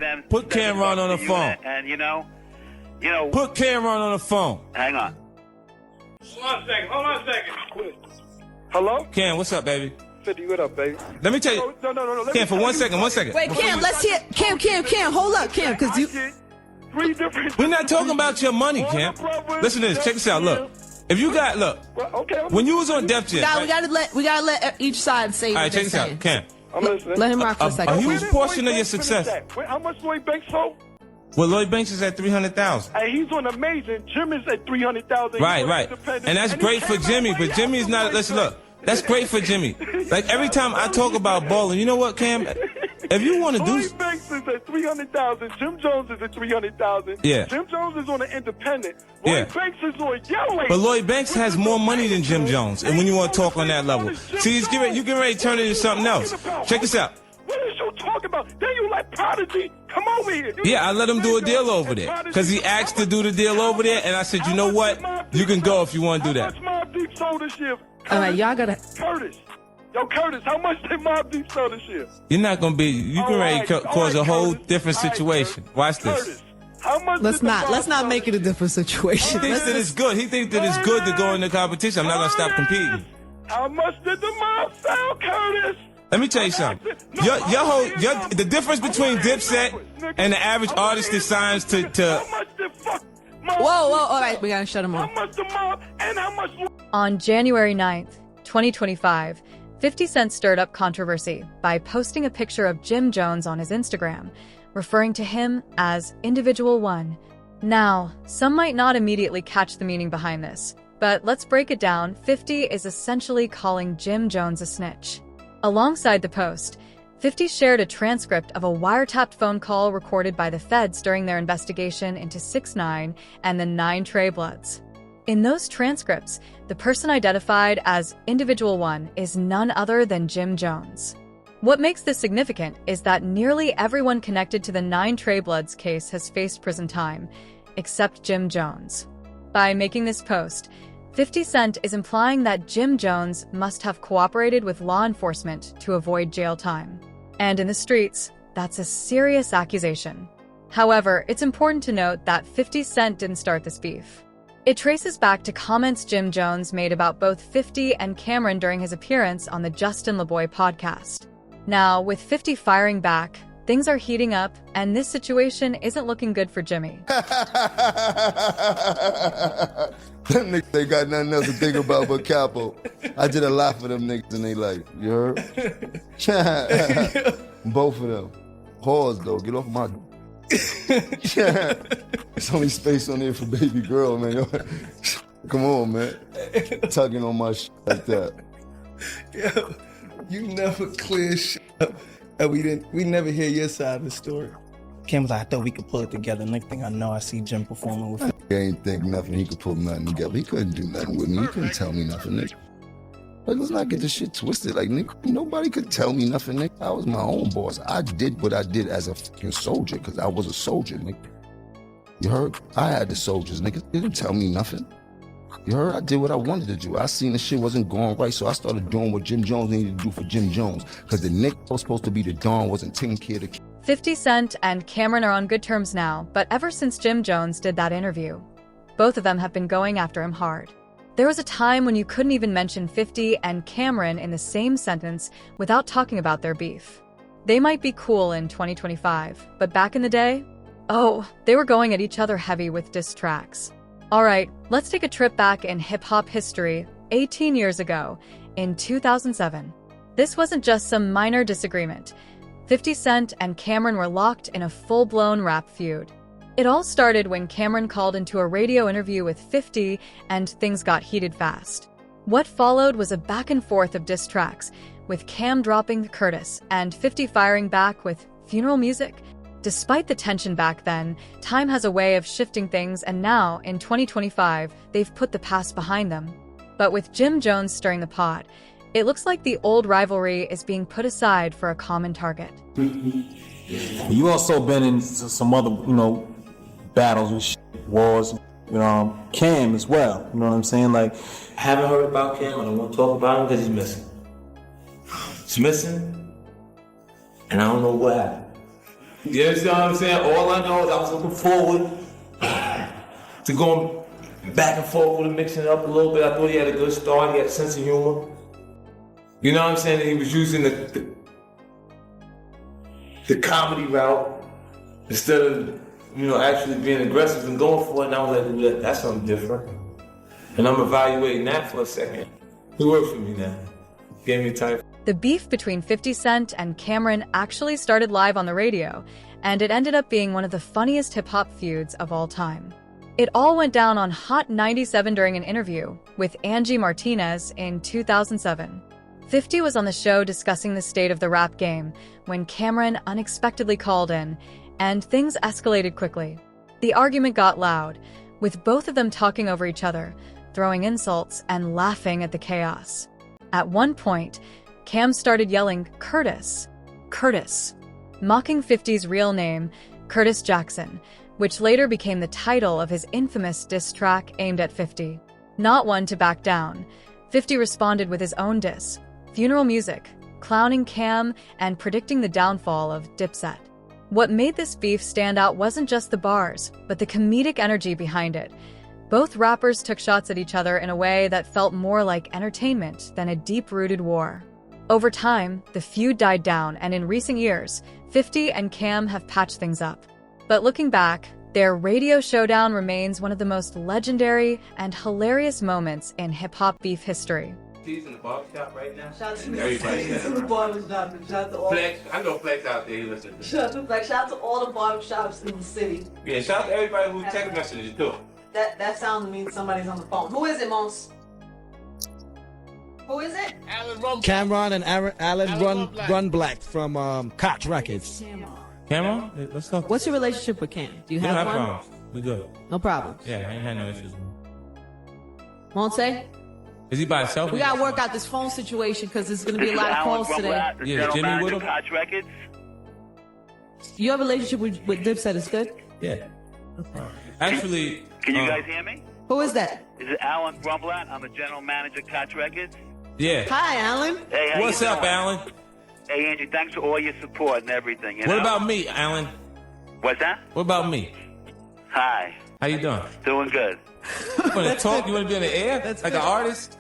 then put Camron on the phone. And you know. Put Camron on the phone. Hang on. Hold on a second. Hello? Cam, what's up, baby? 50, what up, baby? Let me tell you. No. Cam, for 1 second. Wait, Cam, let's hear. Cam, hold up, Cam, because you. Three different. We're not talking about your money, Cam. Listen to this. Check this out. Look. If you got, when you was on Def Jam. We gotta let each side say what they're saying. All right, check this out. Cam. I'm listening. Let him rock for a A second. huge portion of your success. How much Lloyd Banks sold? Well, Lloyd Banks is at 300,000. Hey, he's on Amazing. Jim is at 300,000. Right. And that's great for Jimmy, but Jimmy's not. Listen, look. That's great for Jimmy. Like every time I talk about balling, you know what, Cam? If you want to do, Lloyd Banks is at 300,000. Jim Jones is at 300,000. Yeah. Jim Jones is on an independent. Lloyd Banks is on Yellow. But Lloyd Banks has more money than Jim Jones, and when you want to talk on that level, see, you get ready to turn it into something else. Check this out. What is you talking about? Then you let Prodigy come over here. Yeah, I let him do a deal over there because he asked to do the deal over there, and I said, you know what? You can go if you want to do that. How much Mobb Deep sold this year? All right, y'all gotta. Curtis, how much did Mobb Deep sell this year? You're not gonna be. You can ready to cause a whole different situation. Watch this. Curtis, how much? Let's not make it a different situation. He thinks that it's good. He thinks that it's good to go into competition. I'm not gonna stop competing. How much did the mob sell, Curtis? Let me tell you something. The difference between Dipset and the average artist that signs to. How much did Whoa, all right, we gotta shut him off. How much the mob and how much? On January 9th, 2025, 50 Cent stirred up controversy by posting a picture of Jim Jones on his Instagram, referring to him as Individual One. Now, some might not immediately catch the meaning behind this, but let's break it down. 50 is essentially calling Jim Jones a snitch. Alongside the post, 50 shared a transcript of a wiretapped phone call recorded by the feds during their investigation into 6ix9ine and the 9 Trey Bloods. In those transcripts, the person identified as Individual One is none other than Jim Jones. What makes this significant is that nearly everyone connected to the 9 Trey Bloods case has faced prison time, except Jim Jones. By making this post, 50 Cent is implying that Jim Jones must have cooperated with law enforcement to avoid jail time. And in the streets, that's a serious accusation. However, it's important to note that 50 Cent didn't start this beef. It traces back to comments Jim Jones made about both 50 and Camron during his appearance on the Justin LaBoy podcast. Now, with 50 firing back, things are heating up, and this situation isn't looking good for Jimmy. Them niggas ain't got nothing else to think about but Capo. I did a lot for them niggas in their life. You heard? Both of them. Pause though. Get off my. There's only space on there for baby girl, man. Come on, man. Tugging on my shit like that. Yo, you never clear shit up, and we never hear your side of the story. Cam was like, I thought we could pull it together. Next thing I know, I see Jim performing with him. He ain't think nothing. He could pull nothing together. He couldn't do nothing with me. He couldn't tell me nothing, nigga. Like, let's not get this shit twisted. Like, nigga, nobody could tell me nothing, nigga. I was my own boss. I did what I did as a fucking soldier, because I was a soldier, nigga. You heard? I had the soldiers, nigga. They didn't tell me nothing. You heard? I did what I wanted to do. I seen the shit wasn't going right, so I started doing what Jim Jones needed to do for Jim Jones. Because the nigga was supposed to be the Don wasn't taking care of the 50 Cent and Camron are on good terms now, but ever since Jim Jones did that interview, both of them have been going after him hard. There was a time when you couldn't even mention 50 and Camron in the same sentence without talking about their beef. They might be cool in 2025, but back in the day, oh, they were going at each other heavy with diss tracks. Alright, let's take a trip back in hip-hop history, 18 years ago, in 2007. This wasn't just some minor disagreement. 50 Cent and Camron were locked in a full-blown rap feud. It all started when Camron called into a radio interview with 50 and things got heated fast. What followed was a back and forth of diss tracks, with Cam dropping Curtis and 50 firing back with funeral music. Despite the tension back then, time has a way of shifting things, and now, in 2025, they've put the past behind them. But with Jim Jones stirring the pot, it looks like the old rivalry is being put aside for a common target. You also been in some other, battles and shit, wars, Cam as well, you know what I'm saying? Like, I haven't heard about Cam, and I want to talk about him because he's missing. He's missing, and I don't know what happened. You understand what I'm saying? All I know is I was looking forward to going back and forth with him, mixing it up a little bit. I thought he had a good start. He had a sense of humor. You know what I'm saying? He was using the comedy route instead of, actually being aggressive and going for it. And I was like, dude, that's something different. And I'm evaluating that for a second. He worked for me now. Gave me time. The beef between 50 Cent and Camron actually started live on the radio, and it ended up being one of the funniest hip-hop feuds of all time. It all went down on Hot 97 during an interview with Angie Martinez in 2007. 50 was on the show discussing the state of the rap game when Camron unexpectedly called in, and things escalated quickly. The argument got loud, with both of them talking over each other, throwing insults and laughing at the chaos. At one point, Cam started yelling, "Curtis, Curtis," mocking 50's real name, Curtis Jackson, which later became the title of his infamous diss track aimed at 50. Not one to back down, 50 responded with his own diss, Funeral Music, clowning Cam and predicting the downfall of Dipset. What made this beef stand out wasn't just the bars, but the comedic energy behind it. Both rappers took shots at each other in a way that felt more like entertainment than a deep-rooted war. Over time, the feud died down, and in recent years, 50 and Cam have patched things up. But looking back, their radio showdown remains one of the most legendary and hilarious moments in hip-hop beef history. He's in the barbershop right now. Shout out to Everybody the barbershop. Shout out to all. Flex, I know Flex out there. Listen. Shout out to all the barbershops in the city. Yeah, shout out to everybody who text messages too. That sound means somebody's on the phone. Who is it, Mons? Who is it? Camron and Alan Run Black from Koch Records. Camron, let's talk. What's your relationship with Cam? Do you have one? Problems. We good. No problem. Yeah, I ain't had no issues. Won't say? Is he by himself? We gotta work out this phone situation because there's gonna be a lot of calls today. Yeah, Jimmy with him. Your relationship with Dipset is good? Yeah. Actually, can you guys hear me? Who is that? Is it Alan Grumblat? I'm the general manager of Koch Records. yeah. Hi, Alan. Hey, how What's you up, doing? Alan? Hey, Angie, thanks for all your support and everything. You What know? about me, Alan? What's that? What about me? Hi. How you doing? Doing good. You want to talk? You want to be on the air? That's like an artist?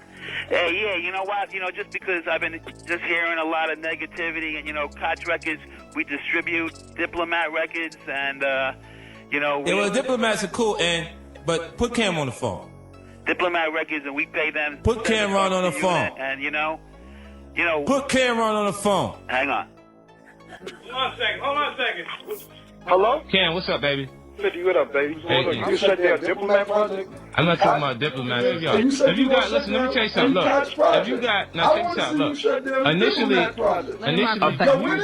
Hey, yeah, you know what? Just because I've been just hearing a lot of negativity, and Koch Records, we distribute Diplomat Records, and Yeah, well, diplomats are cool, but put Cam on the phone. Diplomat Records, and we pay them. Put Camron on the phone. And Put Camron on the phone. Hang on. Hold on a second. Hello? Cam, what's up, baby? 50, what up, baby? Hey, You shut down Diplomat Project? I'm not talking about diplomats. If you got, listen, let me tell you something. Look, if you got, now check this out. Look, initially, a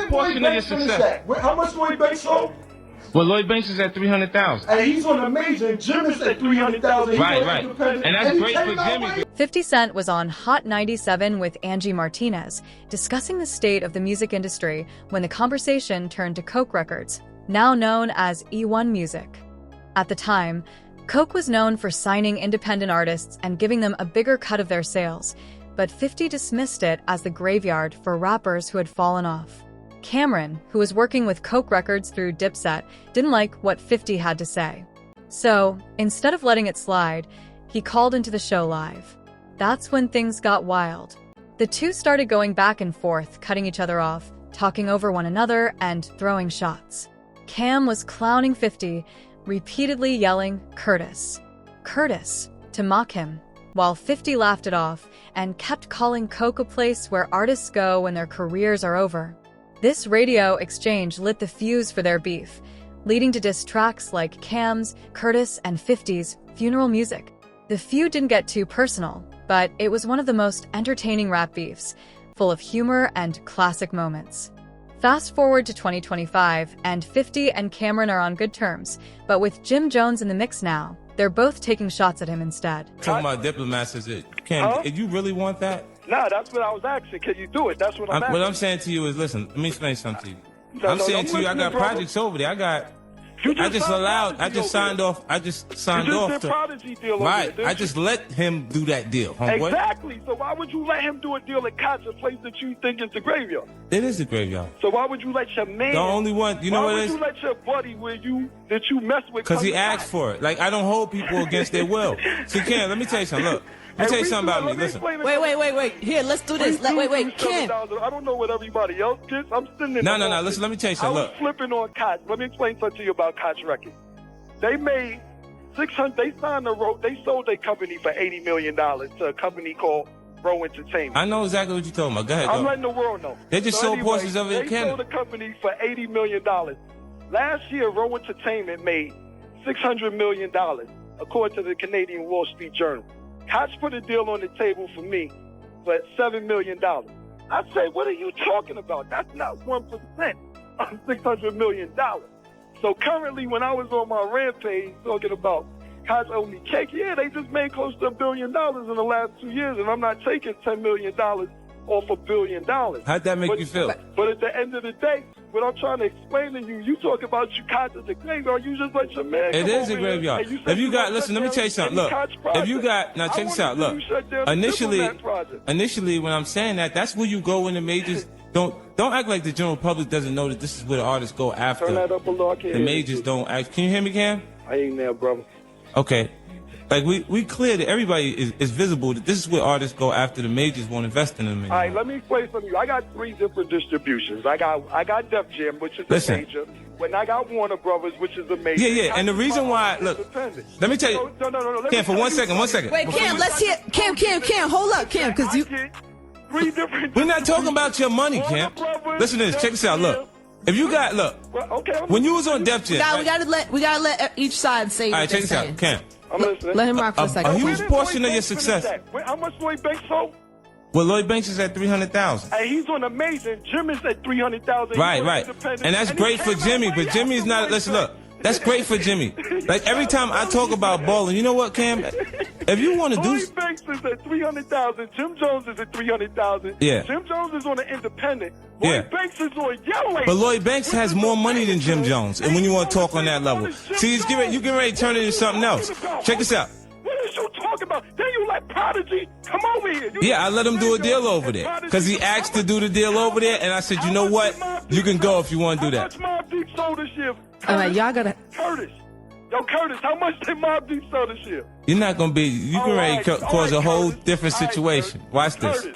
portion of your success. How much Lloyd Banks sold? Well, Lloyd Banks is at 300,000. And he's on the major, and Jim is at 300,000. Right. And that's great for Jimmy. 50 Cent was on Hot 97 with Angie Martinez, discussing the state of the music industry when the conversation turned to Coke Records, now known as E1 Music. At the time, Coke was known for signing independent artists and giving them a bigger cut of their sales, but 50 dismissed it as the graveyard for rappers who had fallen off. Camron, who was working with Coke Records through Dipset, didn't like what 50 had to say. So, instead of letting it slide, he called into the show live. That's when things got wild. The two started going back and forth, cutting each other off, talking over one another, and throwing shots. Cam was clowning 50, repeatedly yelling, "Curtis, Curtis," to mock him, while 50 laughed it off and kept calling Coke a place where artists go when their careers are over. This radio exchange lit the fuse for their beef, leading to diss tracks like Cam's, Curtis, and 50's Funeral Music. The feud didn't get too personal, but it was one of the most entertaining rap beefs, full of humor and classic moments. Fast forward to 2025, and 50 and Camron are on good terms, but with Jim Jones in the mix now, they're both taking shots at him instead. Talking about diplomats, is it? Cam, did you really want that? No, that's what I was asking. Can you do it? That's what I'm asking. What I'm saying to you is, listen, let me explain something to you. No, I'm saying I'm to you, I got listening, brother. projects over there. I got I just signed off. I just signed off. You just did Prodigy deal over Right. there, I just let him do that deal, homeboy. Exactly. So why would you let him do a deal at Koch, a place that you think is the graveyard? It is the graveyard. So why would you let your man? The only one, you know what it is? Why would you let your buddy that you mess with? Because he asked for it. Like, I don't hold people against their will. See, Ken, let me tell you something. Look, let me tell you something about me. Listen. Wait. Here, let's do this. Wait, Ken. I don't know what everybody else gets. I'm sitting in. No. Listen, let me tell you something. I was flipping on Koch. Let me explain something to you about Koch Records. They made 600. They signed They sold their company for $80 million to a company called Row Entertainment. I know exactly what you're talking about. Go ahead. I'm letting the world know. They just sold portions of it in Canada. They sold the company for $80 million. Last year, Row Entertainment made $600 million, according to the Canadian Wall Street Journal. Koch put a deal on the table for me for $7 million. I say, what are you talking about? That's not 1% of $600 million. So currently, when I was on my rampage talking about Koch owe me cake, yeah, they just made close to $1 billion in the last 2 years, and I'm not taking $10 million off $1 billion. How'd that make you feel? But at the end of the day, what I'm trying to explain to you, you talk about you Koch as a graveyard, you just let your man. It is a graveyard. If you got, listen, let me tell you something. Look, if you got, now check this out. Look, initially, when I'm saying that, that's where you go when the majors. Don't act like the general public doesn't know that this is where the artists go after. Turn that up a little. The majors don't act. Can you hear me, Cam? I ain't there, brother. Okay. Like, we clear that everybody is visible that this is where artists go after the majors won't invest in them anymore. All right, let me explain something to you. I got 3 different distributions. I got Def Jam, which is a major. When I got Warner Brothers, which is a major. Yeah, and the reason why, look, let me tell you. No. Cam, for one second. Wait, Cam, let's hear. Cam, hold up, Cam, because you. 3 different. We're not talking about your money, Cam. Listen to this. Check this out. Look. If you got, when you was on Def Jam. We gotta let each side say. All right, check this out, Cam. I'm listening. Let him rock for a second. A huge portion of your success. How much Lloyd Banks sold? Well, Lloyd Banks is at 300,000. Hey, he's on Amazing. Jim is at 300,000. Right. And that's great for Jimmy, but Jimmy's not. Listen, look. That's great for Jimmy. Like, every time I talk about balling, you know what, Cam? If you want to do... Lloyd Banks is at 300,000. Jim Jones is at 300,000. Yeah. Jim Jones is on an independent. Lloyd Banks is on Yellow. But Lloyd Banks has more money than Jim Jones. And when you want to talk on that level. See, you get ready to turn it into something else. Check this out. What is you talking about? Then you let Prodigy come over here. I let him do a deal over there. Because he asked to do the deal over there. And I said, you know what? You can go if you want to do that. How much Mobb Deep sold this year? All right, y'all gotta... Curtis, how much did Mobb Deep sell this year? You're not going to be... You can ready to cause a whole different situation. Watch this.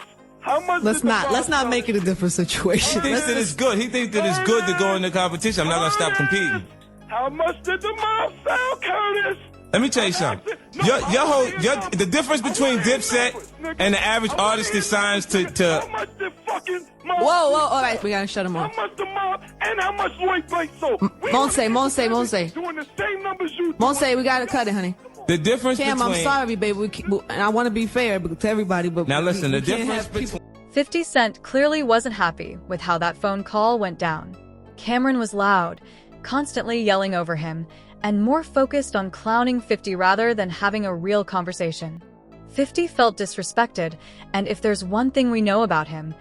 How much let's not make it a different situation. He thinks that it's good. He thinks that it's good to go in the competition. I'm not going to stop competing. How much did the mob sell, Curtis? Let me tell you something. The difference between Dipset and the average artist that signs to How much did fucking Mob Whoa, all right, we gotta shut him off. How much the mob and how much Lloyd Banks sold? Monse. Doing the same numbers you do. Monse, we gotta cut it, honey. The difference Cam, between... I'm sorry, baby. And I want to be fair to everybody, but... Now listen, the difference between... 50 Cent clearly wasn't happy with how that phone call went down. Camron was loud, constantly yelling over him, and more focused on clowning 50 rather than having a real conversation. 50 felt disrespected, and if there's one thing we know about him,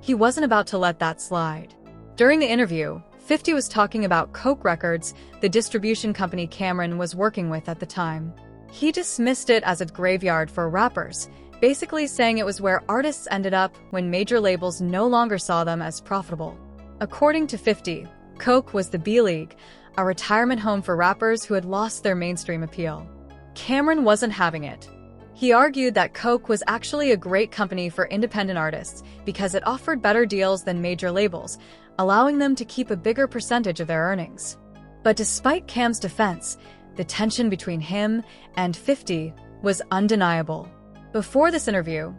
he wasn't about to let that slide. During the interview, 50 was talking about Coke Records, the distribution company Camron was working with at the time. He dismissed it as a graveyard for rappers, basically saying it was where artists ended up when major labels no longer saw them as profitable. According to 50, Coke was the B-League, a retirement home for rappers who had lost their mainstream appeal. Camron wasn't having it. He argued that Coke was actually a great company for independent artists because it offered better deals than major labels, allowing them to keep a bigger percentage of their earnings. But despite Cam's defense, the tension between him and 50 was undeniable. Before this interview,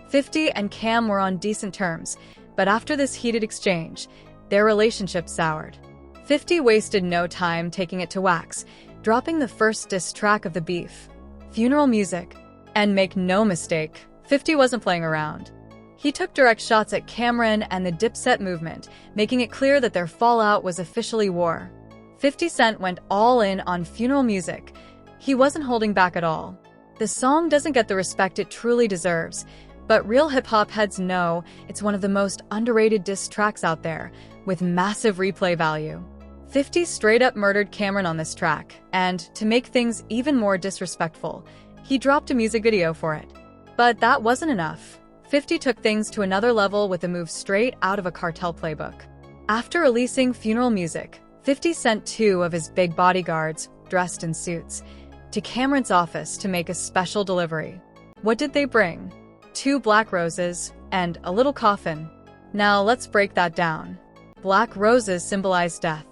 50 and Cam were on decent terms, but after this heated exchange, their relationship soured. 50 wasted no time taking it to wax, dropping the first diss track of the beef, Funeral Music. And make no mistake, 50 wasn't playing around. He took direct shots at Camron and the Dipset movement, making it clear that their fallout was officially war. 50 Cent went all in on Funeral Music. He wasn't holding back at all. The song doesn't get the respect it truly deserves, but real hip-hop heads know it's one of the most underrated diss tracks out there, with massive replay value. 50 straight up murdered Camron on this track, and to make things even more disrespectful, he dropped a music video for it. But that wasn't enough. 50 took things to another level with a move straight out of a cartel playbook. After releasing Funeral Music, 50 sent 2 of his big bodyguards, dressed in suits, to Camron's office to make a special delivery. What did they bring? 2 black roses and a little coffin. Now let's break that down. Black roses symbolize death.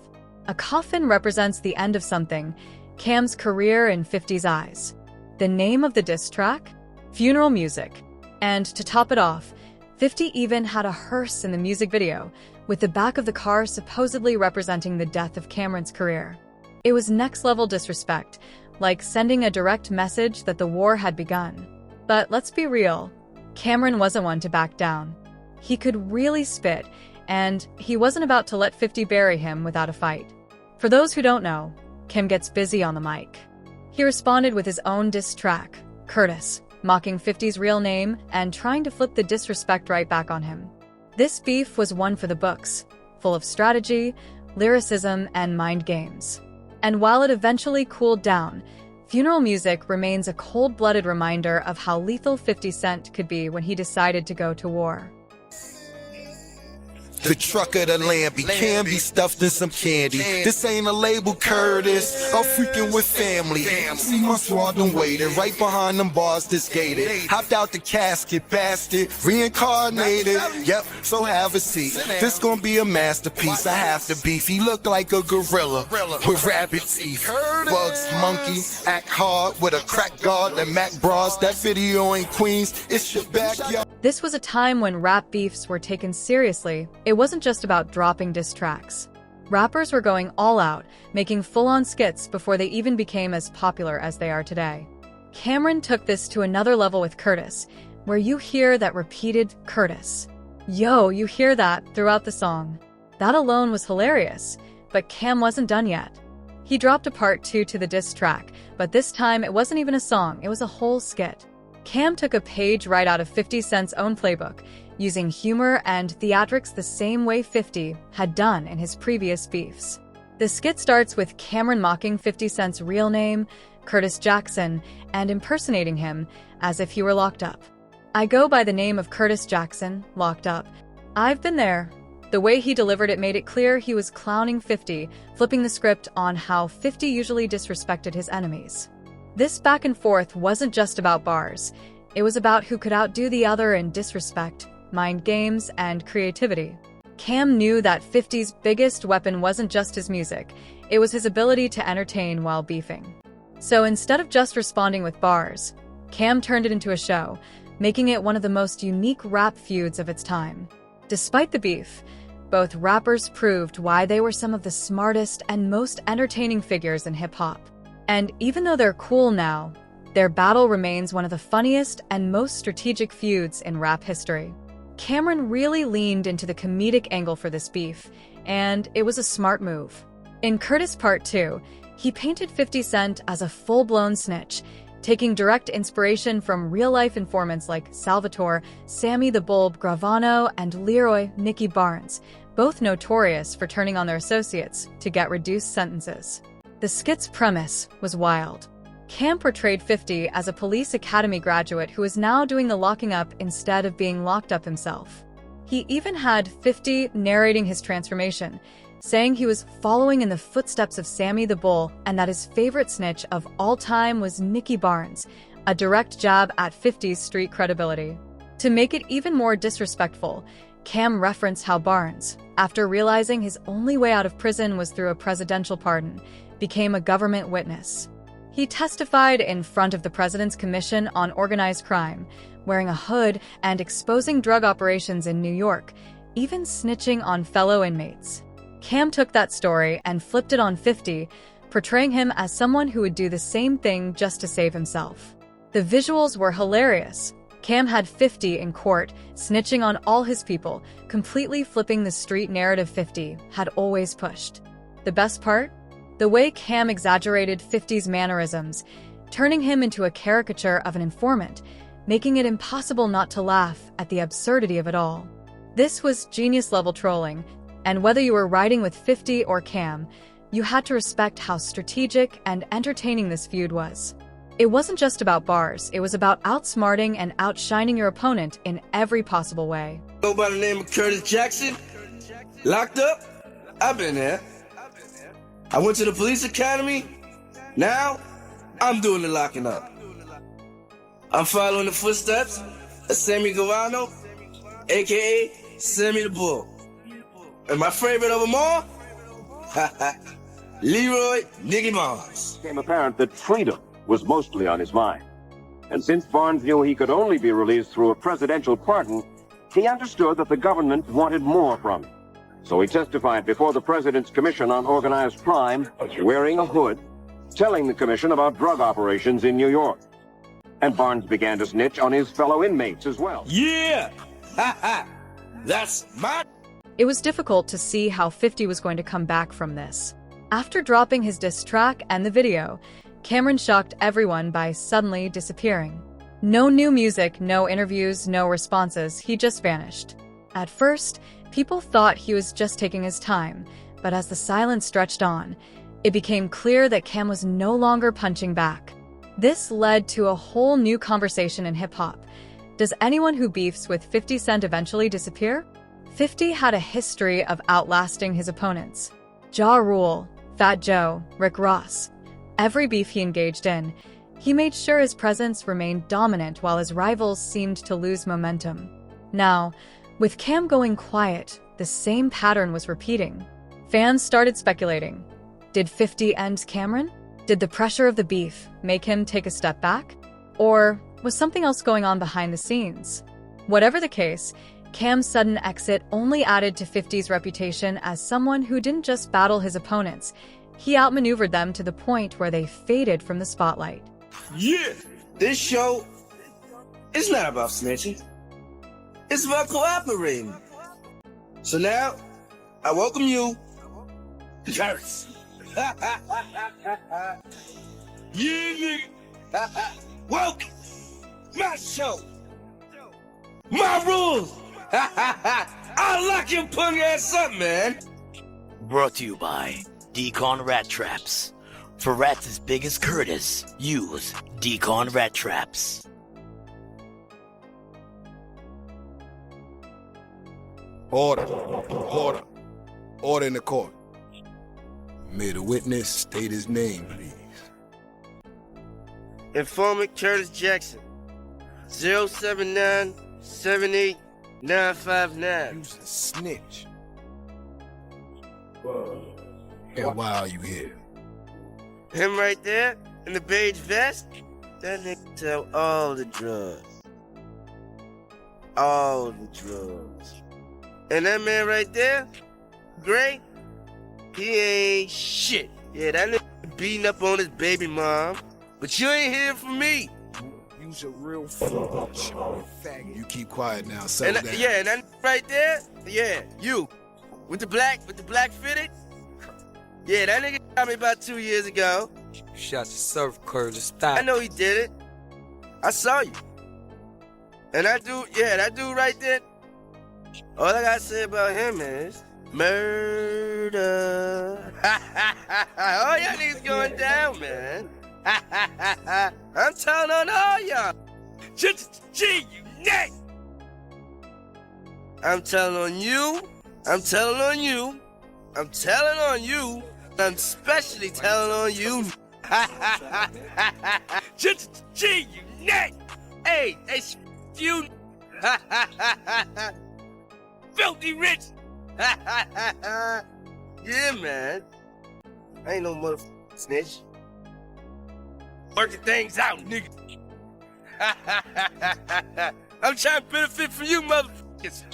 A coffin represents the end of something, Cam's career in 50's eyes. The name of the diss track? Funeral Music. And to top it off, 50 even had a hearse in the music video, with the back of the car supposedly representing the death of Camron's career. It was next-level disrespect, like sending a direct message that the war had begun. But let's be real, Camron wasn't one to back down. He could really spit, and he wasn't about to let 50 bury him without a fight. For those who don't know, Cam gets busy on the mic. He responded with his own diss track, Curtis, mocking 50's real name and trying to flip the disrespect right back on him. This beef was one for the books, full of strategy, lyricism, and mind games. And while it eventually cooled down, Funeral Music remains a cold-blooded reminder of how lethal 50 Cent could be when he decided to go to war. The truck of the Lambie can be stuffed in some candy. This ain't a label, Curtis. I'm freaking with family. See my squad done waited right behind them bars that's gated. Hopped out the casket, bastard, reincarnated. Yep, so have a seat. This gonna be a masterpiece. I have to beef. He look like a gorilla with rabbit teeth. Bugs, monkey, act hard with a crack guard and Mac bras. That video ain't Queens. It's your backyard. This was a time when rap beefs were taken seriously. It wasn't just about dropping diss tracks. Rappers were going all out, making full-on skits before they even became as popular as they are today. Camron took this to another level with Curtis, where you hear that repeated Curtis. Yo, you hear that throughout the song. That alone was hilarious, but Cam wasn't done yet. He dropped a part 2 to the diss track, but this time it wasn't even a song, it was a whole skit. Cam took a page right out of 50 Cent's own playbook, using humor and theatrics the same way 50 had done in his previous beefs. The skit starts with Camron mocking 50 Cent's real name, Curtis Jackson, and impersonating him as if he were locked up. I go by the name of Curtis Jackson, locked up. I've been there. The way he delivered it made it clear he was clowning 50, flipping the script on how 50 usually disrespected his enemies. This back and forth wasn't just about bars. It was about who could outdo the other in disrespect, mind games, and creativity. Cam knew that 50's biggest weapon wasn't just his music, it was his ability to entertain while beefing. So instead of just responding with bars, Cam turned it into a show, making it one of the most unique rap feuds of its time. Despite the beef, both rappers proved why they were some of the smartest and most entertaining figures in hip-hop. And even though they're cool now, their battle remains one of the funniest and most strategic feuds in rap history. Camron really leaned into the comedic angle for this beef, and it was a smart move. In Curtis Part 2, he painted 50 Cent as a full-blown snitch, taking direct inspiration from real-life informants like Salvatore, Sammy the Bulb Gravano, and Leroy Nicky Barnes, both notorious for turning on their associates to get reduced sentences. The skit's premise was wild. Cam portrayed 50 as a police academy graduate who is now doing the locking up instead of being locked up himself. He even had 50 narrating his transformation, saying he was following in the footsteps of Sammy the Bull and that his favorite snitch of all time was Nicky Barnes, a direct jab at 50's street credibility. To make it even more disrespectful, Cam referenced how Barnes, after realizing his only way out of prison was through a presidential pardon, became a government witness. He testified in front of the President's Commission on Organized Crime, wearing a hood and exposing drug operations in New York, even snitching on fellow inmates. Cam took that story and flipped it on 50, portraying him as someone who would do the same thing just to save himself. The visuals were hilarious. Cam had 50 in court, snitching on all his people, completely flipping the street narrative 50 had always pushed. The best part? The way Cam exaggerated 50's mannerisms, turning him into a caricature of an informant, making it impossible not to laugh at the absurdity of it all. This was genius-level trolling, and whether you were riding with 50 or Cam, you had to respect how strategic and entertaining this feud was. It wasn't just about bars, it was about outsmarting and outshining your opponent in every possible way. Go by the name of Curtis Jackson. Locked up? I've been there. I went to the police academy. Now, I'm doing the locking up. I'm following the footsteps of Sammy Guevara, a.k.a. Sammy the Bull. And my favorite of them all? Leroy Niggy Mars. It became apparent that freedom was mostly on his mind. And since Barnes knew he could only be released through a presidential pardon, he understood that the government wanted more from him. So he testified before the President's Commission on Organized Crime, wearing a hood, telling the commission about drug operations in New York. And Barnes began to snitch on his fellow inmates as well. Yeah! Ha ha! That's my... It was difficult to see how 50 was going to come back from this. After dropping his diss track and the video, Camron shocked everyone by suddenly disappearing. No new music, no interviews, no responses, he just vanished. At first, people thought he was just taking his time, but as the silence stretched on, it became clear that Cam was no longer punching back. This led to a whole new conversation in hip-hop. Does anyone who beefs with 50 Cent eventually disappear? 50 had a history of outlasting his opponents. Ja Rule, Fat Joe, Rick Ross. Every beef he engaged in, he made sure his presence remained dominant while his rivals seemed to lose momentum. Now, with Cam going quiet, the same pattern was repeating. Fans started speculating. Did 50 end Camron? Did the pressure of the beef make him take a step back? Or was something else going on behind the scenes? Whatever the case, Cam's sudden exit only added to 50's reputation as someone who didn't just battle his opponents, he outmaneuvered them to the point where they faded from the spotlight. Yeah! This show is not about snitching. It's about cooperating. So now, I welcome you, Curtis. Yeah, nigga. Welcome. My show. My rules. I'll lock your punk ass up, man. Brought to you by Decon Rat Traps. For rats as big as Curtis, use Decon Rat Traps. Order. Order. Order in the court. May the witness state his name, please. Informant Curtis Jackson. 079-78-959. You's a snitch. And why are you here? Him right there, in the beige vest, that nigga sell all the drugs. All the drugs. And that man right there, Gray, he ain't shit. Yeah, that nigga beating up on his baby mom, but you ain't hearing from me. You's a real faggot. You keep quiet now, settle down. Yeah, and that right there, yeah, you. With the black fitted? Yeah, that nigga got me about 2 years ago. Shot yourself, Curtis. Stop. I know he did it. I saw you. And that dude right there, all I gotta say about him is murder. All y'all niggas going down, man. I'm telling on all y'all. G, you next. I'm telling on you. I'm telling on you. I'm telling on you. I'm especially telling on you. G, you next. Hey, you. Filthy rich. Yeah, man. I ain't no motherfucking snitch. Working things out, nigga. I'm trying to benefit from you, motherfuckers.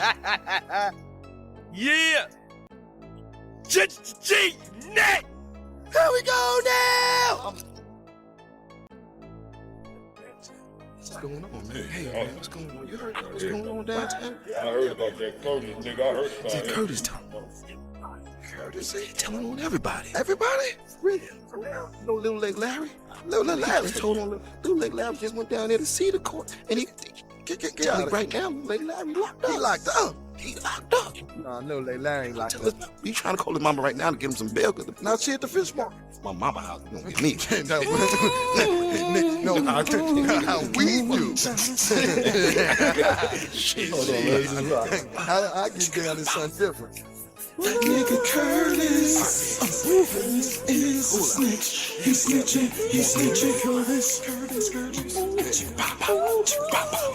Yeah. G, net. Here we go now. What's going on, man? Hey, man, what's going on? You heard what's going on downtown? I heard about that Curtis, nigga. I heard about that. Curtis telling on everybody. Everybody? Really? For real? No little leg Larry? Little Larry told on little leg Larry just went down there to see the court. And he right now, little leg Larry locked up. He locked up. He locked up. No, no, Larry ain't locked up. We trying to call his mama right now to get him some bail. Now she at the fish market. My mama house. You don't get me. No, how we do. Shit. I get down this son different. Nigga Curtis is a snitch. He's snitching.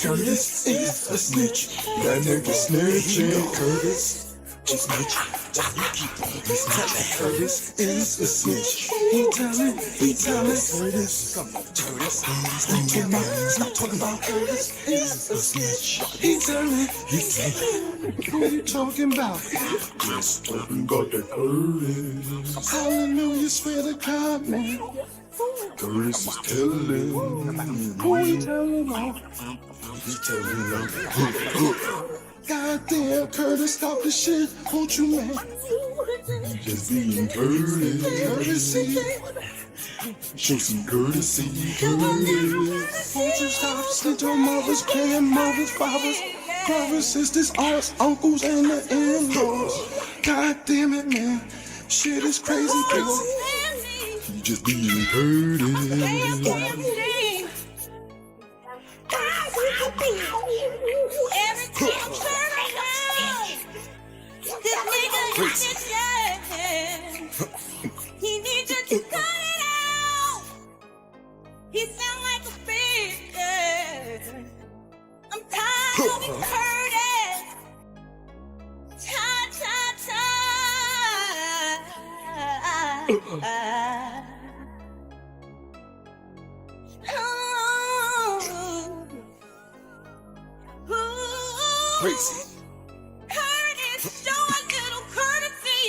Curtis is a snitch. That nigga snitching. Curtis. Just snitch. You keep on listening. Curtis is a snitch. He telling. Curtis. Come on, Curtis. Stop talking about Curtis is a snitch. He telling. Who you talking about? Chris talking about that Curtis. Hallelujah, swear to God, man. Curtis is telling. Who you telling about? He's telling them. Goddamn, Curtis, stop the shit, won't you, man? You just being courtesy. Show some courtesy, Curtis. Won't you stop snitch on mothers, grandmothers, fathers, brothers, sisters, aunts, uncles, and the in-laws? God damn it, man. Shit is crazy, girl. You just being courtesy. He needs you to cut it out. He sound like a bitch. I'm tired of being hurting. Crazy. Curtis, show a little courtesy.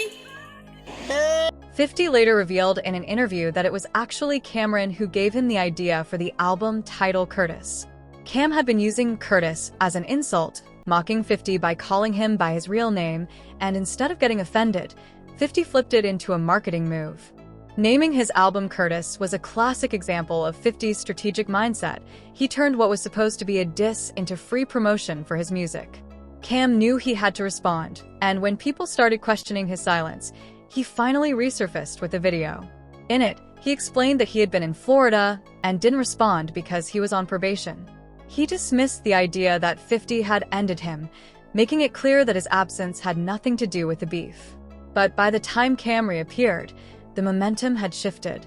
50 later revealed in an interview that it was actually Camron who gave him the idea for the album title Curtis. Cam had been using Curtis as an insult, mocking 50 by calling him by his real name, and instead of getting offended, 50 flipped it into a marketing move. Naming his album Curtis was a classic example of 50's strategic mindset. He turned what was supposed to be a diss into free promotion for his music. Cam knew he had to respond, and when people started questioning his silence, he finally resurfaced with a video. In it, he explained that he had been in Florida and didn't respond because he was on probation. He dismissed the idea that 50 had ended him, making it clear that his absence had nothing to do with the beef. But by the time Cam reappeared, the momentum had shifted.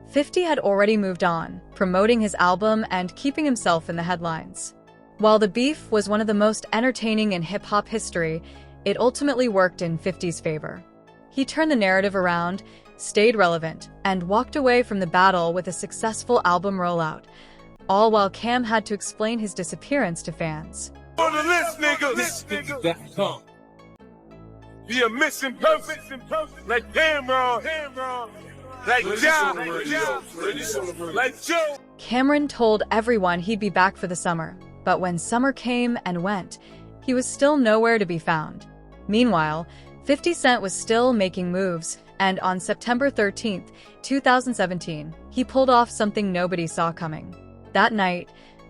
50 had already moved on, promoting his album and keeping himself in the headlines. While the beef was one of the most entertaining in hip-hop history, it ultimately worked in 50's favor. He turned the narrative around, stayed relevant, and walked away from the battle with a successful album rollout, all while Cam had to explain his disappearance to fans. On the list, nigga. Be a missing person, like Camron, like John, like Joe. Camron told everyone he'd be back for the summer, but when summer came and went, he was still nowhere to be found. Meanwhile, 50 Cent was still making moves, and on September 13th, 2017, he pulled off something nobody saw coming. That night,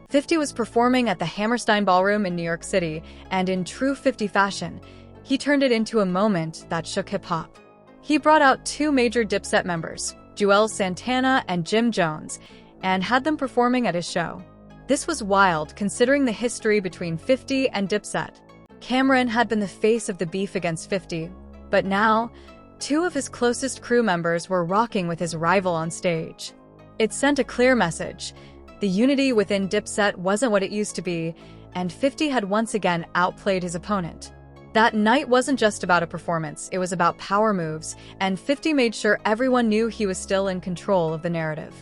50 was performing at the Hammerstein Ballroom in New York City, and in true 50 fashion, he turned it into a moment that shook hip-hop. He brought out two major Dipset members, Juelz Santana and Jim Jones, and had them performing at his show. This was wild considering the history between 50 and Dipset. Camron had been the face of the beef against 50, but now, two of his closest crew members were rocking with his rival on stage. It sent a clear message. The unity within Dipset wasn't what it used to be, and 50 had once again outplayed his opponent. That night wasn't just about a performance, it was about power moves, and 50 made sure everyone knew he was still in control of the narrative.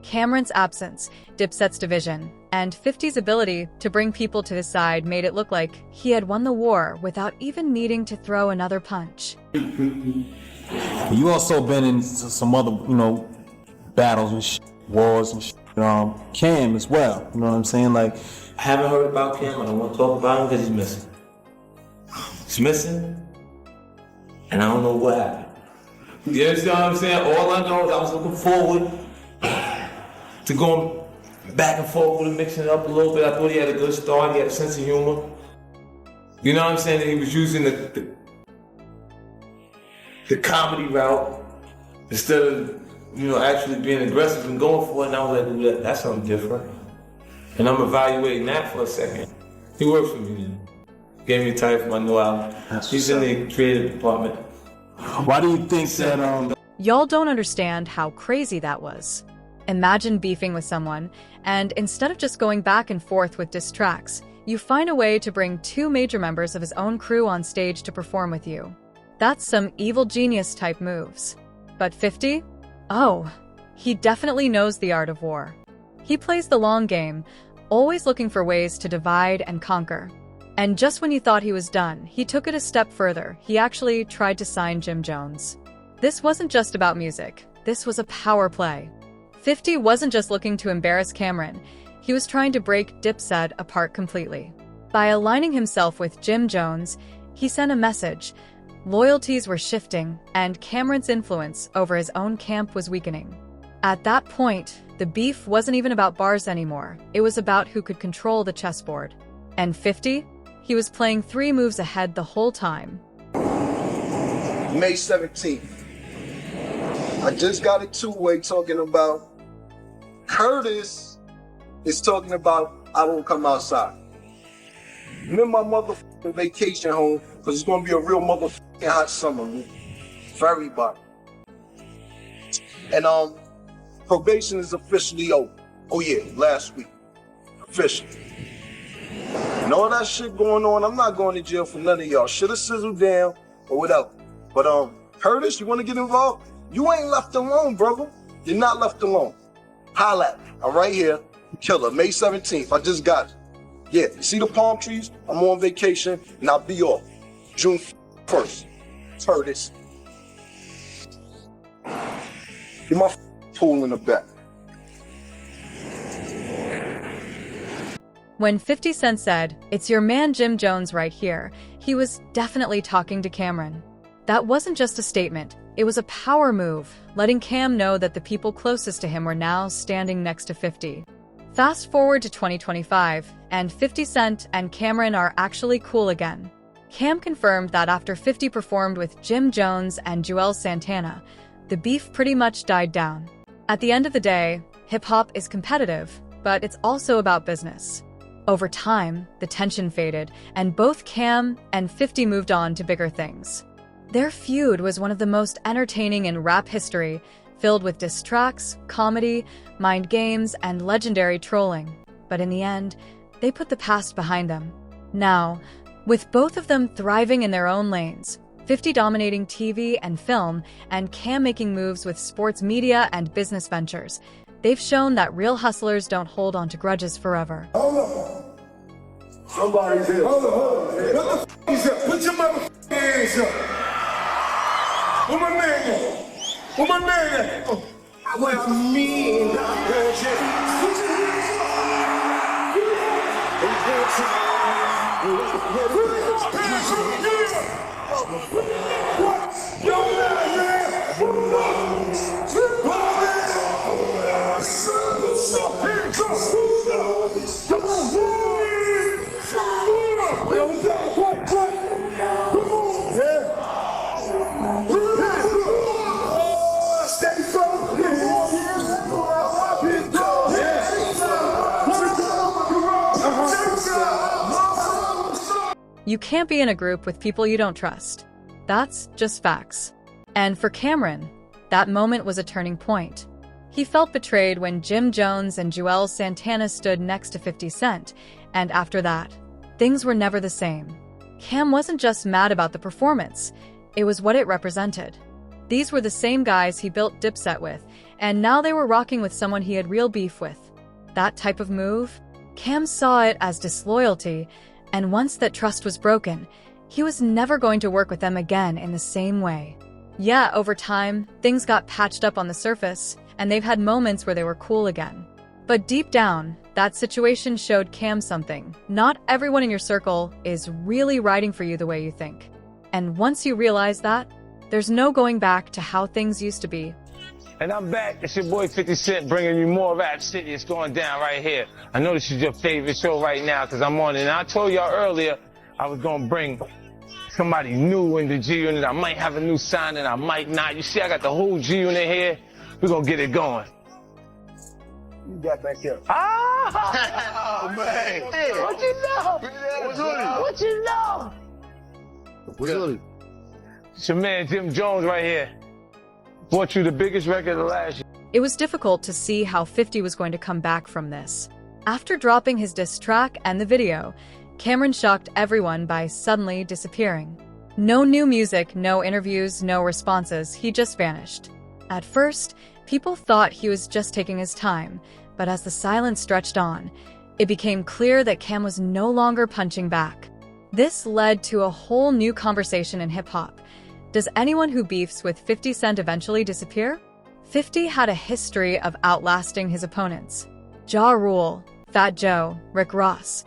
Camron's absence, Dipset's division, and 50's ability to bring people to his side made it look like he had won the war without even needing to throw another punch. You also been in some other, battles and shit, wars and shit. Cam as well, you know what I'm saying? Like, I haven't heard about Cam. I don't want to talk about him because he's missing. He's missing, and I don't know what happened. You understand what I'm saying? All I know is I was looking forward to going back and forth with him, mixing it up a little bit. I thought he had a good start. He had a sense of humor. You know what I'm saying? He was using the comedy route instead of, actually being aggressive and going for it. And I was like, dude, that's something different. And I'm evaluating that for a second. He works for me now. Gave me a title for my new album. He's in the creative department. Why do you think that, Y'all don't understand how crazy that was. Imagine beefing with someone, and instead of just going back and forth with diss tracks, you find a way to bring two major members of his own crew on stage to perform with you. That's some evil genius type moves. But 50? Oh, he definitely knows the art of war. He plays the long game, always looking for ways to divide and conquer. And just when you thought he was done, he took it a step further. He actually tried to sign Jim Jones. This wasn't just about music. This was a power play. 50 wasn't just looking to embarrass Camron. He was trying to break Dipset apart completely. By aligning himself with Jim Jones, he sent a message. Loyalties were shifting, and Camron's influence over his own camp was weakening. At that point, the beef wasn't even about bars anymore. It was about who could control the chessboard. And 50? He was playing 3 moves ahead the whole time. May 17th. I just got a two-way talking about Curtis is talking about I won't come outside. I'm in my motherfucking vacation home because it's going to be a real motherfucking hot summer for everybody. And probation is officially over. Oh yeah, last week. Officially. And all that shit going on, I'm not going to jail for none of y'all. Should have sizzled down or whatever. But Curtis, you want to get involved? You ain't left alone, brother. You're not left alone. Holla at me. I'm right here. Killer, May 17th. I just got it. Yeah, you see the palm trees? I'm on vacation and I'll be off. June 1st. Curtis. Get my pool in the back. When 50 Cent said, "It's your man Jim Jones right here," he was definitely talking to Camron. That wasn't just a statement. It was a power move, letting Cam know that the people closest to him were now standing next to 50. Fast forward to 2025, and 50 Cent and Camron are actually cool again. Cam confirmed that after 50 performed with Jim Jones and Juelz Santana, the beef pretty much died down. At the end of the day, hip-hop is competitive, but it's also about business. Over time, the tension faded, and both Cam and 50 moved on to bigger things. Their feud was one of the most entertaining in rap history, filled with diss tracks, comedy, mind games, and legendary trolling. But in the end, they put the past behind them. Now, with both of them thriving in their own lanes, 50 dominating TV and film, and Cam making moves with sports media and business ventures, they've shown that real hustlers don't hold on to grudges forever. Hold up. Somebody's here. Hold up. What the f*** is that? Put your motherfucking hands up. Where my man at? Where my man at? Well, me and I heard you. Put your hands up. What? Yo, man. You can't be in a group with people you don't trust. That's just facts. And for Camron, that moment was a turning point. He felt betrayed when Jim Jones and Juelz Santana stood next to 50 Cent, and after that, things were never the same. Cam wasn't just mad about the performance, it was what it represented. These were the same guys he built Dipset with, and now they were rocking with someone he had real beef with. That type of move? Cam saw it as disloyalty, and once that trust was broken, he was never going to work with them again in the same way. Yeah, over time, things got patched up on the surface, and they've had moments where they were cool again. But deep down, that situation showed Cam something. Not everyone in your circle is really riding for you the way you think. And once you realize that, there's no going back to how things used to be. And I'm back. It's your boy 50 Cent bringing you more Rap City. It's going down right here. I know this is your favorite show right now because I'm on it. And I told y'all earlier, I was gonna bring somebody new in the G Unit. I might have a new sign and I might not. You see, I got the whole G Unit here. We're gonna get it going. You got back here. Ah! Oh, man. Hey, what you know? What you know? Really? It's your man Jim Jones right here. Bought you the biggest record of last year. It was difficult to see how 50 was going to come back from this. After dropping his diss track and the video, Camron shocked everyone by suddenly disappearing. No new music, no interviews, no responses, he just vanished. At first, people thought he was just taking his time, but as the silence stretched on, it became clear that Cam was no longer punching back. This led to a whole new conversation in hip-hop. Does anyone who beefs with 50 Cent eventually disappear? 50 had a history of outlasting his opponents. Ja Rule, Fat Joe, Rick Ross.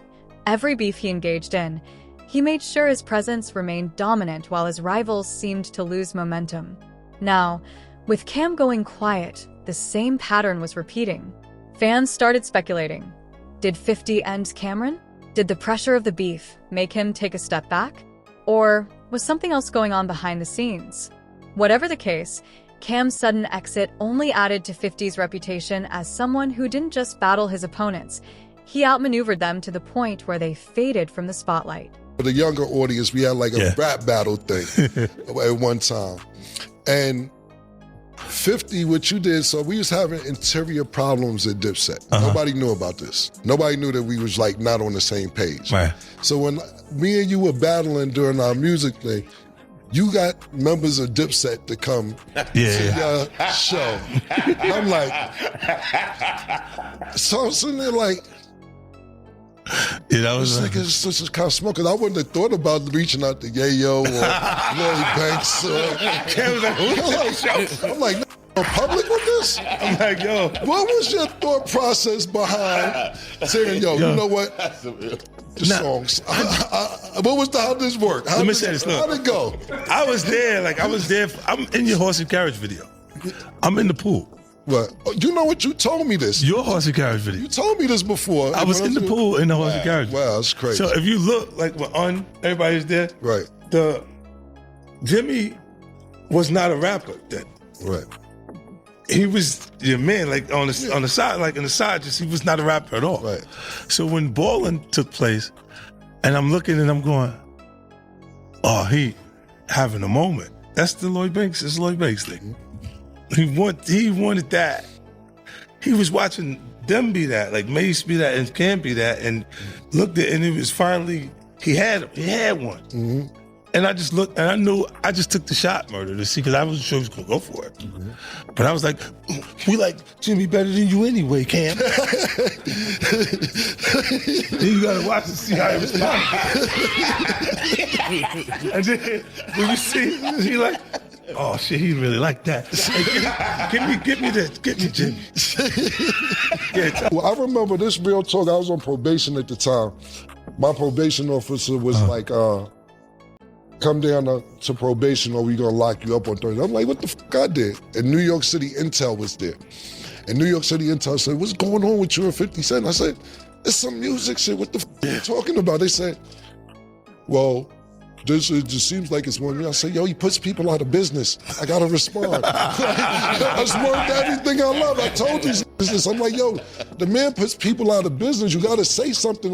Every beef he engaged in, he made sure his presence remained dominant while his rivals seemed to lose momentum. Now, with Cam going quiet, the same pattern was repeating. Fans started speculating. Did 50 end Camron? Did the pressure of the beef make him take a step back? Or was something else going on behind the scenes? Whatever the case, Cam's sudden exit only added to 50's reputation as someone who didn't just battle his opponents, he outmaneuvered them to the point where they faded from the spotlight. For the younger audience, we had like a rap battle thing at one time. And 50, what you did, so we was having interior problems at Dipset. Nobody knew about this. Nobody knew that we was like not on the same page. Right. So when me and you were battling during our music thing, you got members of Dipset to come to your show. I'm like, so I'm sitting there like, that was it's just kind of smoke. Cause I wouldn't have thought about reaching out to Yayo or Lloyd Banks. I'm like, no, public with this? I'm like, yo. What was your thought process behind saying, yo, you know what? The songs. What was how did this work? Let me say this. Look, how'd it go? I was there. I'm in your horse and carriage video. I'm in the pool. What? You know what? You told me this. Your horse and carriage video. You told me this before. I was in the pool in the horse and carriage. Wow, that's crazy. So if you look, like we're on, everybody's there. Right. Jimmy was not a rapper then. Right. He was your man, like on the side, like in the side, just he was not a rapper at all. Right. So when Ballin' took place, and I'm looking and I'm going, oh, he having a moment. That's the Lloyd Banks. It's Lloyd Banks thing. He wanted that. He was watching them be that, like Mace be that, and Cam be that, and looked at, and it was finally he had one. Mm-hmm. And I just looked, and I knew I just took the shot, Murder, to see, because I wasn't sure he was gonna go for it. Mm-hmm. But I was like, we like Jimmy better than you anyway, Cam. Then you gotta watch and see how he responds. And then when you see, he like, oh shit, he really like that. Give me this, get me Jimmy. Well, I remember this real talk. I was on probation at the time. My probation officer was like, come down to probation or we gonna lock you up on Thursday. I'm like, what the fuck I did? And New York City Intel was there. And New York City Intel said, what's going on with you and 50 Cent? I said, it's some music shit. What the fuck are you talking about? They said, well, it just seems like it's one of me. I said, yo, he puts people out of business. I gotta respond. I smirked everything I love. I told these business. I'm like, yo, the man puts people out of business. You gotta say something.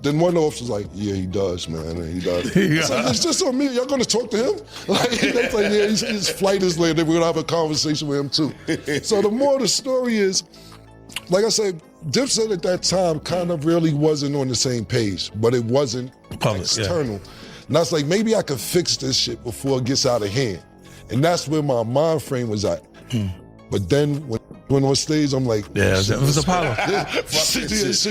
Then one officer's like, yeah, he does, man. He does. It's like, it's just on me. Y'all gonna talk to him? Like, that's like, yeah, his flight is late. We're gonna have a conversation with him too. So the more the story is, like I said, Dipset at that time kind of really wasn't on the same page, but it wasn't external. And I was like, maybe I could fix this shit before it gets out of hand. And that's where my mind frame was at. But then when on stage, I'm like, yeah, it was Apollo. Shit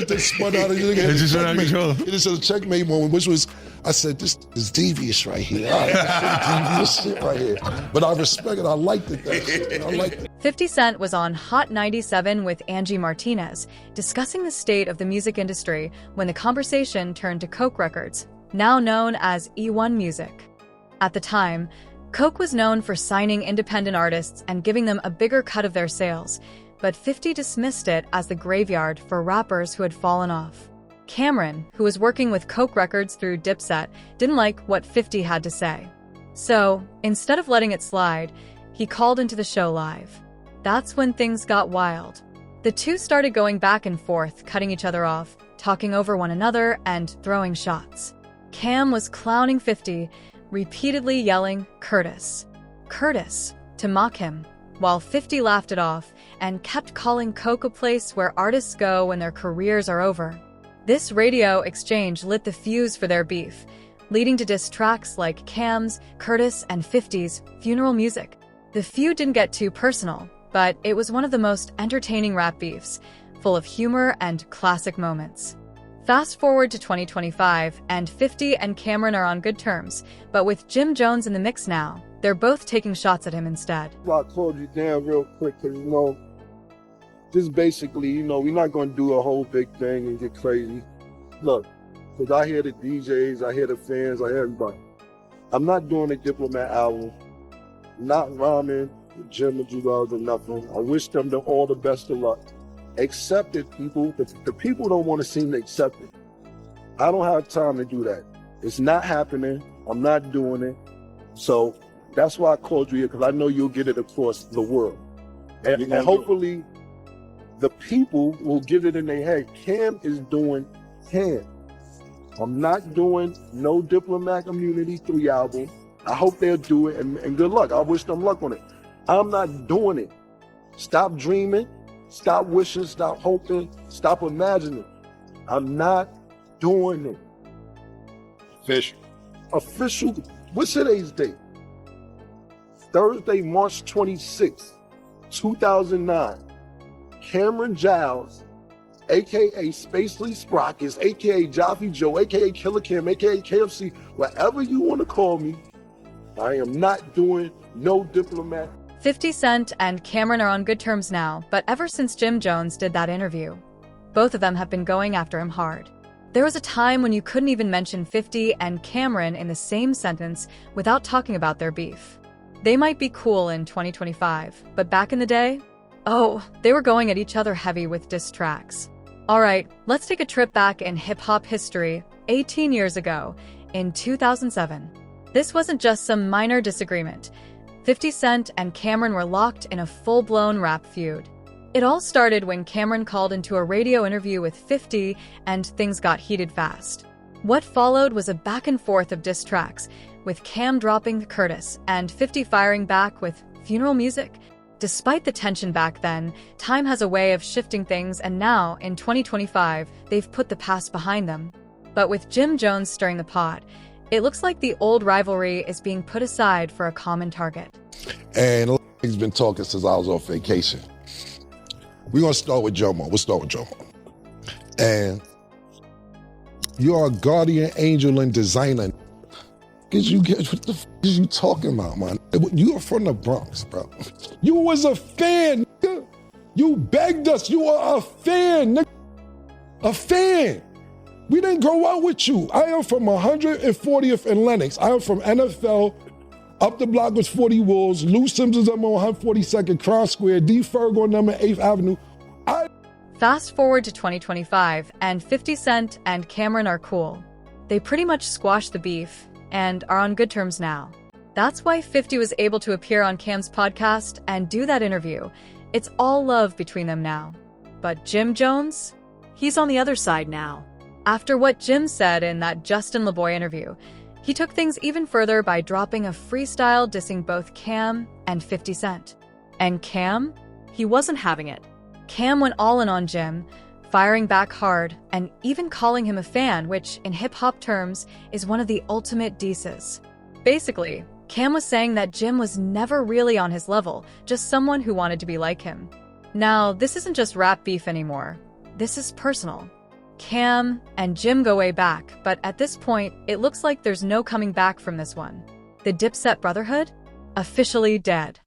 that spun out of your nigga. It just went out of control. It is a checkmate moment, which was, I said, this is devious right here. Devious shit right here. But I respect it. I liked it. I liked it. 50 Cent was on Hot 97 with Angie Martinez, discussing the state of the music industry when the conversation turned to Coke Records, now known as E1 Music. At the time, Coke was known for signing independent artists and giving them a bigger cut of their sales, but 50 dismissed it as the graveyard for rappers who had fallen off. Camron, who was working with Coke Records through Dipset, didn't like what 50 had to say. So, instead of letting it slide, he called into the show live. That's when things got wild. The two started going back and forth, cutting each other off, talking over one another, and throwing shots. Cam was clowning 50, repeatedly yelling, "Curtis, Curtis," to mock him, while 50 laughed it off and kept calling Coke a place where artists go when their careers are over. This radio exchange lit the fuse for their beef, leading to diss tracks like Cam's, Curtis, and 50's Funeral Music. The feud didn't get too personal, but it was one of the most entertaining rap beefs, full of humor and classic moments. Fast forward to 2025, and 50 and Camron are on good terms, but with Jim Jones in the mix now, they're both taking shots at him instead. I close you down real quick, because, just basically, we're not going to do a whole big thing and get crazy. Look, because I hear the DJs, I hear the fans, I hear everybody. I'm not doing a Diplomat album, not rhyming with Jim and Jewels or nothing. I wish them all the best of luck. Accept it, people. The people don't want to seem to accept it. I don't have time to do that. It's not happening. I'm not doing it. So that's why I called you here, because I know you'll get it across the world. And hopefully the people will get it in their head. Cam is doing Cam. I'm not doing no Diplomat Community 3 album. I hope they'll do it, and good luck. I wish them luck on it. I'm not doing it. Stop dreaming. Stop wishing, stop hoping, stop imagining. I'm not doing it. Official, what's today's date? Thursday, March 26th, 2009. Camron Giles, a.k.a. Spacely Sprockets, a.k.a. Joffy Joe, a.k.a. Killer Cam, a.k.a. KFC, whatever you want to call me, I am not doing no Diplomat. 50 Cent and Camron are on good terms now, but ever since Jim Jones did that interview, both of them have been going after him hard. There was a time when you couldn't even mention 50 and Camron in the same sentence without talking about their beef. They might be cool in 2025, but back in the day, they were going at each other heavy with diss tracks. Alright, let's take a trip back in hip-hop history 18 years ago, in 2007. This wasn't just some minor disagreement. 50 Cent and Camron were locked in a full-blown rap feud. It all started when Camron called into a radio interview with 50 and things got heated fast. What followed was a back and forth of diss tracks, with Cam dropping Curtis and 50 firing back with Funeral Music. Despite the tension back then, time has a way of shifting things, and now, in 2025, they've put the past behind them. But with Jim Jones stirring the pot, it looks like the old rivalry is being put aside for a common target. And he's been talking since I was on vacation. We're going to start with Jomo. We'll start with Jomo. And you are a guardian angel and designer. What the f is you talking about, man? You are from the Bronx, bro. You was a fan, nigga. You begged us. You are a fan, nigga. A fan. We didn't grow up with you. I am from 140th and Lenox. I am from NFL. Up the block was 40 Wolves. Lou Simpsons on 142nd Cross Square. D. Ferg on number 8th Avenue. Fast forward to 2025, and 50 Cent and Camron are cool. They pretty much squashed the beef and are on good terms now. That's why 50 was able to appear on Cam's podcast and do that interview. It's all love between them now. But Jim Jones? He's on the other side now. After what Jim said in that Justin LeBoy interview, he took things even further by dropping a freestyle dissing both Cam and 50 Cent. And Cam? He wasn't having it. Cam went all in on Jim, firing back hard, and even calling him a fan, which, in hip-hop terms, is one of the ultimate disses. Basically, Cam was saying that Jim was never really on his level, just someone who wanted to be like him. Now, this isn't just rap beef anymore. This is personal. Cam and Jim go way back, but at this point, it looks like there's no coming back from this one. The Dipset Brotherhood? Officially dead.